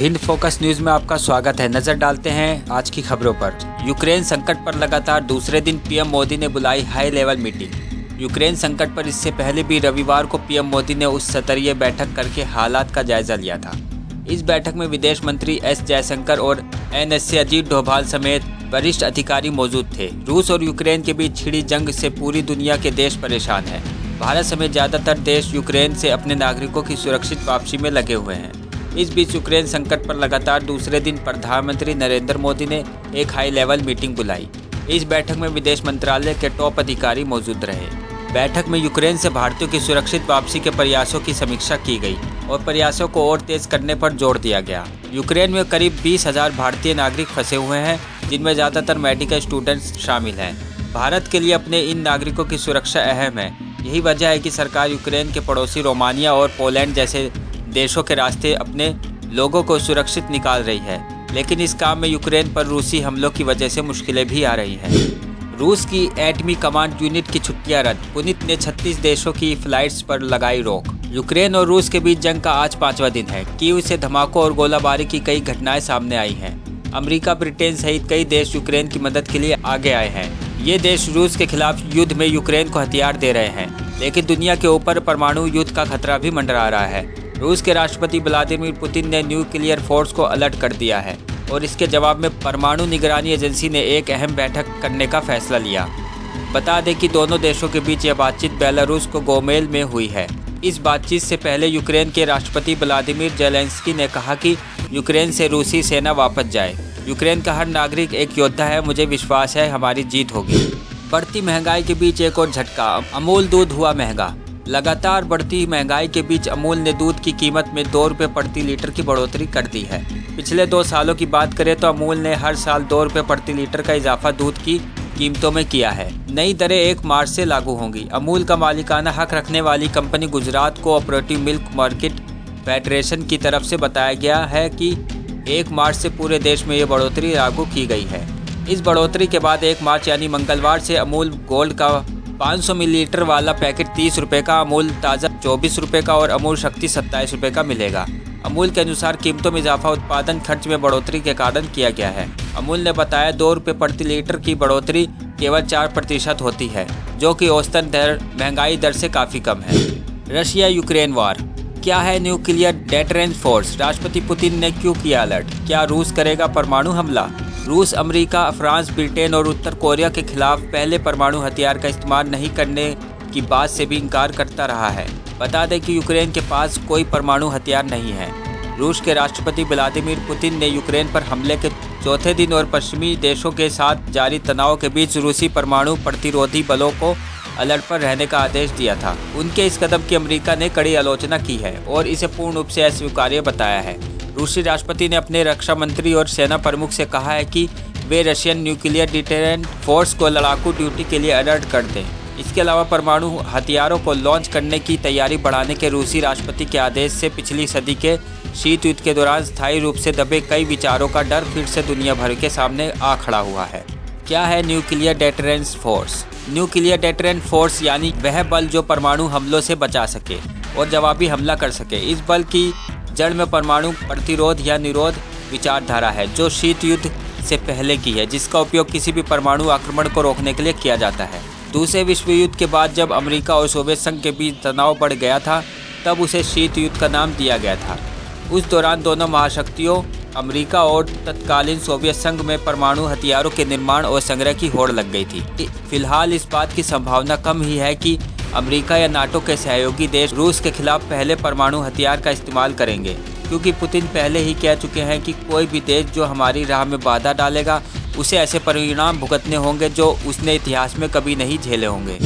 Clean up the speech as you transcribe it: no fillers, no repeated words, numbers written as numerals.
Hind focus news में आपका स्वागत है। नजर डालते हैं आज की खबरों पर। यूक्रेन संकट पर लगातार दूसरे दिन पीएम मोदी ने बुलाई हाई लेवल मीटिंग। यूक्रेन संकट पर इससे पहले भी रविवार को पीएम मोदी ने उच्च स्तरीय बैठक करके हालात का जायजा लिया था। इस बैठक में विदेश मंत्री एस जयशंकर और एनएसए अजीत डोभाल समेत वरिष्ठ अधिकारी मौजूद थे। रूस और यूक्रेन के बीच छिड़ी जंग से पूरी दुनिया के देश परेशान हैं। भारत समेत ज़्यादातर देश यूक्रेन से अपने नागरिकों की सुरक्षित वापसी में लगे हुए हैं। इस बीच यूक्रेन संकट पर लगातार दूसरे दिन प्रधानमंत्री नरेंद्र मोदी ने एक हाई लेवल मीटिंग बुलाई। इस बैठक में विदेश मंत्रालय के टॉप अधिकारी मौजूद रहे। बैठक में यूक्रेन से भारतीयों की सुरक्षित वापसी के प्रयासों की समीक्षा की गई और प्रयासों को और तेज करने पर जोर दिया गया। यूक्रेन में करीब 20,000 भारतीय नागरिक फंसे हुए हैं, जिनमें ज़्यादातर मेडिकल स्टूडेंट्स शामिल हैं। भारत के लिए अपने इन नागरिकों की सुरक्षा अहम है। यही वजह है कि सरकार यूक्रेन के पड़ोसी रोमानिया और पोलैंड जैसे देशों के रास्ते अपने लोगों को सुरक्षित निकाल रही है। लेकिन इस काम में यूक्रेन पर रूसी हमलों की वजह से मुश्किलें भी आ रही हैं। रूस की एटमी कमांड यूनिट की छुट्टियां रद्द। पुतिन ने 36 देशों की फ्लाइट्स पर लगाई रोक। यूक्रेन और रूस के बीच जंग का आज 5वां दिन है। कीव से धमाकों और गोलाबारी की कई घटनाएं सामने आई हैं। अमेरिका, ब्रिटेन सहित कई देश यूक्रेन की मदद के लिए आगे आए हैं। ये देश रूस के खिलाफ युद्ध में यूक्रेन को हथियार दे रहे हैं, लेकिन दुनिया के ऊपर परमाणु युद्ध का खतरा भी मंडरा रहा है। रूस के राष्ट्रपति व्लादिमीर पुतिन ने न्यूक्लियर फोर्स को अलर्ट कर दिया है और इसके जवाब में परमाणु निगरानी एजेंसी ने एक अहम बैठक करने का फैसला लिया। बता दें कि दोनों देशों के बीच यह बातचीत बेलारूस को गोमेल में हुई है। इस बातचीत से पहले यूक्रेन के राष्ट्रपति व्लादिमीर जेलेंस्की ने कहा कि यूक्रेन से रूसी सेना वापस जाए। यूक्रेन का हर नागरिक एक योद्धा है, मुझे विश्वास है हमारी जीत होगी। बढ़ती महंगाई के बीच एक और झटका, अमूल दूध हुआ महंगा। लगातार बढ़ती महंगाई के बीच अमूल ने दूध की कीमत में 2 रुपये प्रति लीटर की बढ़ोतरी कर दी है। पिछले 2 सालों की बात करें तो अमूल ने हर साल 2 रुपये प्रति लीटर का इजाफा दूध की कीमतों में किया है। नई दरें 1 मार्च से लागू होंगी। अमूल का मालिकाना हक रखने वाली company Gujarat cooperative milk market federation की तरफ से बताया गया है कि 1 मार्च से पूरे देश में ये बढ़ोतरी लागू की गई है। इस बढ़ोतरी के बाद 1 मार्च यानी मंगलवार से अमूल गोल्ड का 500 मिलीलीटर वाला पैकेट 30 रुपये का, अमूल ताज़ा 24 रुपये का और अमूल शक्ति 27 रुपये का मिलेगा। अमूल के अनुसार कीमतों में इजाफा उत्पादन खर्च में बढ़ोतरी के कारण किया गया है। अमूल ने बताया 2 रुपये प्रति लीटर की बढ़ोतरी केवल 4% होती है, जो कि औसतन दर महंगाई दर से काफ़ी कम है। रशिया यूक्रेन वार, क्या है न्यूक्लियर डेटरेंस फोर्स? राष्ट्रपति पुतिन ने क्यों किया अलर्ट? क्या रूस करेगा परमाणु हमला? रूस, अमेरिका, फ्रांस, ब्रिटेन और उत्तर कोरिया के खिलाफ पहले परमाणु हथियार का इस्तेमाल नहीं करने की बात से भी इनकार करता रहा है। बता दें कि यूक्रेन के पास कोई परमाणु हथियार नहीं है। रूस के राष्ट्रपति व्लादिमीर पुतिन ने यूक्रेन पर हमले के चौथे दिन और पश्चिमी देशों के साथ जारी तनाव के बीच रूसी परमाणु प्रतिरोधी बलों को अलर्ट पर रहने का आदेश दिया था। उनके इस कदम की अमेरिका ने कड़ी आलोचना की है और इसे पूर्ण रूप से अस्वीकार्य बताया है। रूसी राष्ट्रपति ने अपने रक्षा मंत्री और सेना प्रमुख से कहा है कि वे रशियन न्यूक्लियर डिटेरेंट फोर्स को लड़ाकू ड्यूटी के लिए अलर्ट कर दें। इसके अलावा परमाणु हथियारों को लॉन्च करने की तैयारी बढ़ाने के रूसी राष्ट्रपति के आदेश से पिछली सदी के शीत युद्ध के दौरान स्थायी रूप से दबे कई विचारों का डर फिर से दुनिया भर के सामने आ खड़ा हुआ है। क्या है nuclear deterrence force? Nuclear deterrent force यानी वह बल जो परमाणु हमलों से बचा सके और जवाबी हमला कर सके। इस बल की जड़ में परमाणु प्रतिरोध या निरोध विचारधारा है, जो शीत युद्ध से पहले की है, जिसका उपयोग किसी भी परमाणु आक्रमण को रोकने के लिए किया जाता है। दूसरे विश्व युद्ध के बाद जब अमेरिका और सोवियत संघ के बीच तनाव बढ़ गया था, तब उसे शीत युद्ध का नाम दिया गया था। उस दौरान दोनों महाशक्तियों अमेरिका और तत्कालीन सोवियत संघ में परमाणु हथियारों के निर्माण और संग्रह की होड़ लग गई थी। फिलहाल इस बात की संभावना कम ही है कि अमेरिका या नाटो के सहयोगी देश रूस के खिलाफ पहले परमाणु हथियार का इस्तेमाल करेंगे, क्योंकि पुतिन पहले ही कह चुके हैं कि कोई भी देश जो हमारी राह में बाधा डालेगा, उसे ऐसे परिणाम भुगतने होंगे जो उसने इतिहास में कभी नहीं झेले होंगे।